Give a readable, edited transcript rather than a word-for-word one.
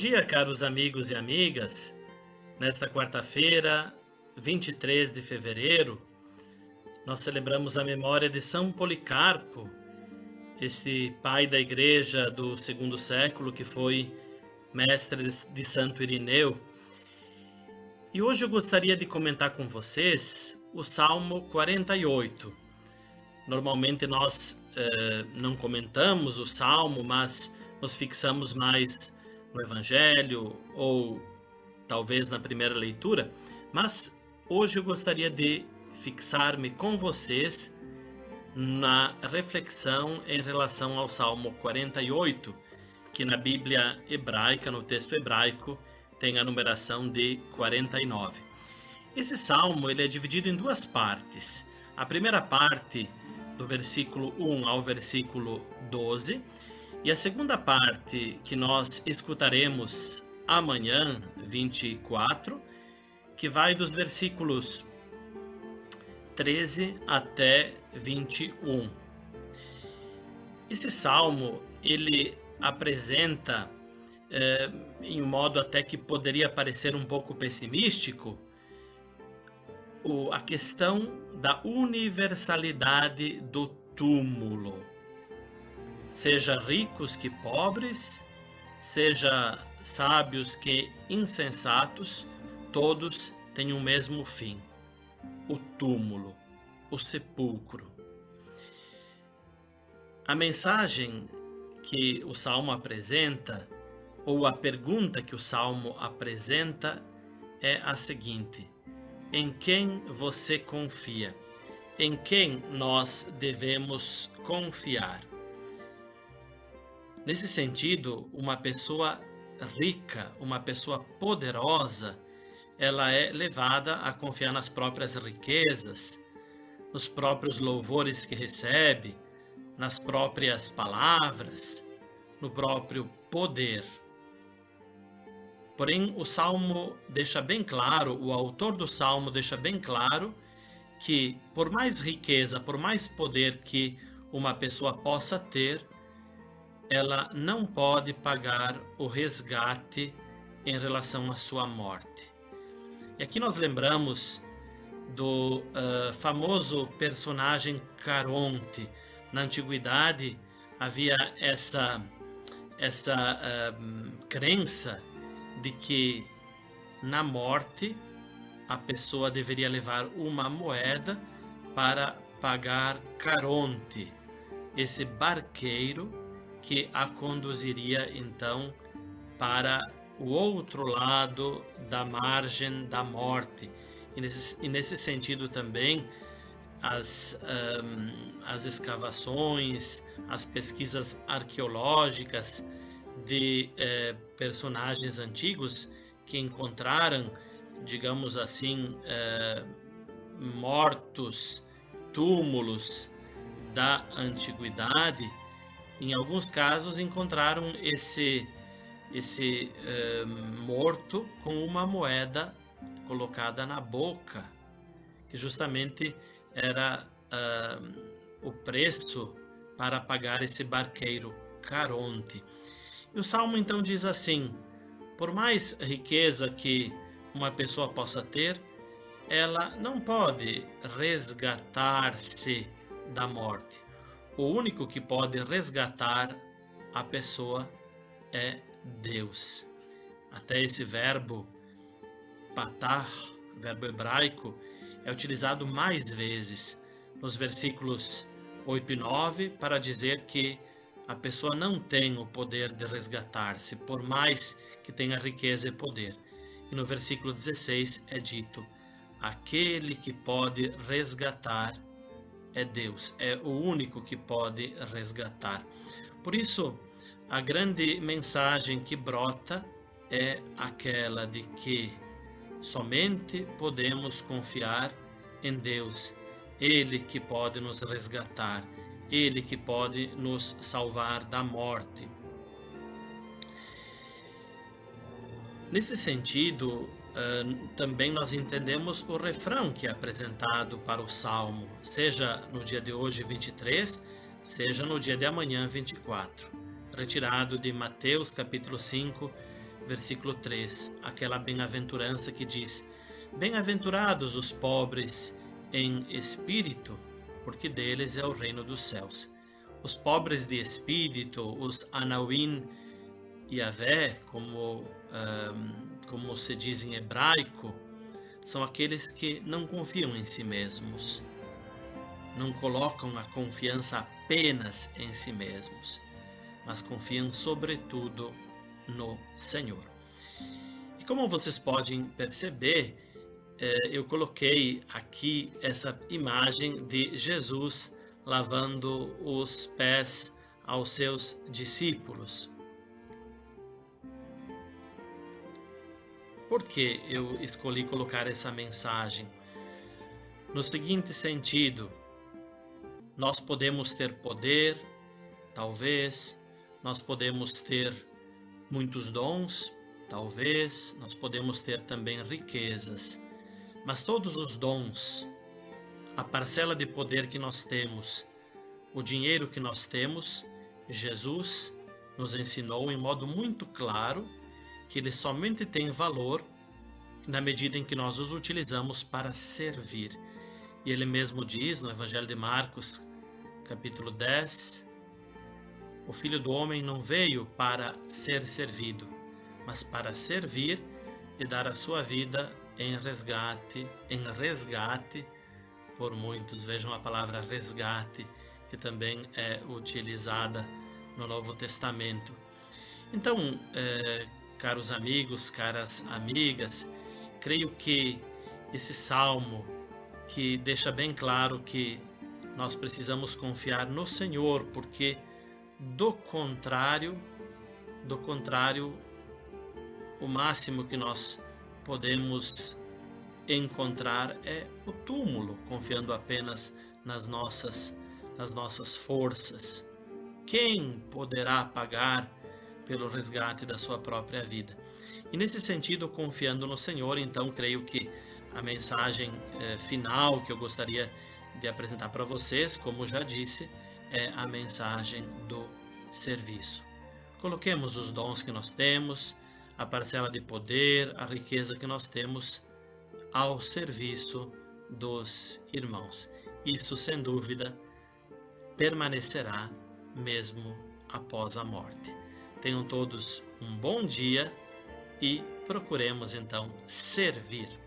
dia, caros amigos e amigas. Nesta quarta-feira, 23 de fevereiro, nós celebramos a memória de São Policarpo, este pai da igreja do segundo século que foi mestre de Santo Irineu. E hoje eu gostaria de comentar com vocês o Salmo 48. Normalmente nós não comentamos o Salmo, mas nos fixamos mais no Evangelho ou talvez na primeira leitura. Mas hoje eu gostaria de fixar-me com vocês na reflexão em relação ao Salmo 48, que na Bíblia hebraica, no texto hebraico, tem a numeração de 49. Esse salmo ele é dividido em duas partes. A primeira parte, do versículo 1 ao versículo 12, e a segunda parte, que nós escutaremos amanhã, 24, que vai dos versículos 13 até 21. Esse salmo, ele apresenta, em um modo até que poderia parecer um pouco pessimístico, a questão da universalidade do túmulo. Seja ricos que pobres, seja sábios que insensatos, todos têm o mesmo fim: o túmulo, o sepulcro. A mensagem que o Salmo apresenta, ou a pergunta que o Salmo apresenta, é a seguinte: em quem você confia? Em quem nós devemos confiar? Nesse sentido, uma pessoa rica, uma pessoa poderosa, ela é levada a confiar nas próprias riquezas, nos próprios louvores que recebe, nas próprias palavras, no próprio poder. Porém, o Salmo deixa bem claro, o autor do Salmo deixa bem claro que, por mais riqueza, por mais poder que uma pessoa possa ter, ela não pode pagar o resgate em relação à sua morte. E aqui nós lembramos do famoso personagem Caronte. Na antiguidade havia essa crença de que na morte a pessoa deveria levar uma moeda para pagar Caronte, esse barqueiro que a conduziria então para o outro lado da margem da morte. E nesse sentido também as escavações, as pesquisas arqueológicas de personagens antigos que encontraram, digamos assim, mortos, túmulos da antiguidade. Em alguns casos encontraram esse morto com uma moeda colocada na boca, que justamente era o preço para pagar esse barqueiro Caronte. E o Salmo então diz assim: por mais riqueza que uma pessoa possa ter, ela não pode resgatar-se da morte. O único que pode resgatar a pessoa é Deus. Até esse verbo patar, verbo hebraico, é utilizado mais vezes nos versículos 8 e 9 para dizer que a pessoa não tem o poder de resgatar-se, por mais que tenha riqueza e poder. E no versículo 16 é dito: aquele que pode resgatar é Deus, é o único que pode resgatar. Por isso, a grande mensagem que brota é aquela de que somente podemos confiar em Deus, Ele que pode nos resgatar, Ele que pode nos salvar da morte. Nesse sentido, também nós entendemos o refrão que é apresentado para o Salmo, seja no dia de hoje 23, seja no dia de amanhã 24, retirado de Mateus capítulo 5, versículo 3, aquela bem-aventurança que diz: Bem-aventurados os pobres em espírito, porque deles é o reino dos céus. Os pobres de espírito, os Anawim Yavé, como se diz em hebraico, são aqueles que não confiam em si mesmos, não colocam a confiança apenas em si mesmos, mas confiam sobretudo no Senhor. E como vocês podem perceber, eu coloquei aqui essa imagem de Jesus lavando os pés aos seus discípulos. Por que eu escolhi colocar essa mensagem? No seguinte sentido: nós podemos ter poder, talvez, nós podemos ter muitos dons, talvez, nós podemos ter também riquezas, mas todos os dons, a parcela de poder que nós temos, o dinheiro que nós temos, Jesus nos ensinou em modo muito claro que ele somente tem valor na medida em que nós os utilizamos para servir. E ele mesmo diz no Evangelho de Marcos, capítulo 10, o Filho do Homem não veio para ser servido, mas para servir e dar a sua vida em resgate por muitos. Vejam a palavra resgate, que também é utilizada no Novo Testamento. Então, caros amigos, caras amigas, creio que esse salmo, que deixa bem claro que nós precisamos confiar no Senhor, porque do contrário, o máximo que nós podemos encontrar é o túmulo, confiando apenas nas nossas forças. Quem poderá pagar pelo resgate da sua própria vida? E nesse sentido, confiando no Senhor, então creio que a mensagem final que eu gostaria de apresentar para vocês, como já disse, é a mensagem do serviço. Coloquemos os dons que nós temos, a parcela de poder, a riqueza que nós temos ao serviço dos irmãos. Isso, sem dúvida, permanecerá mesmo após a morte. Tenham todos um bom dia e procuremos então servir.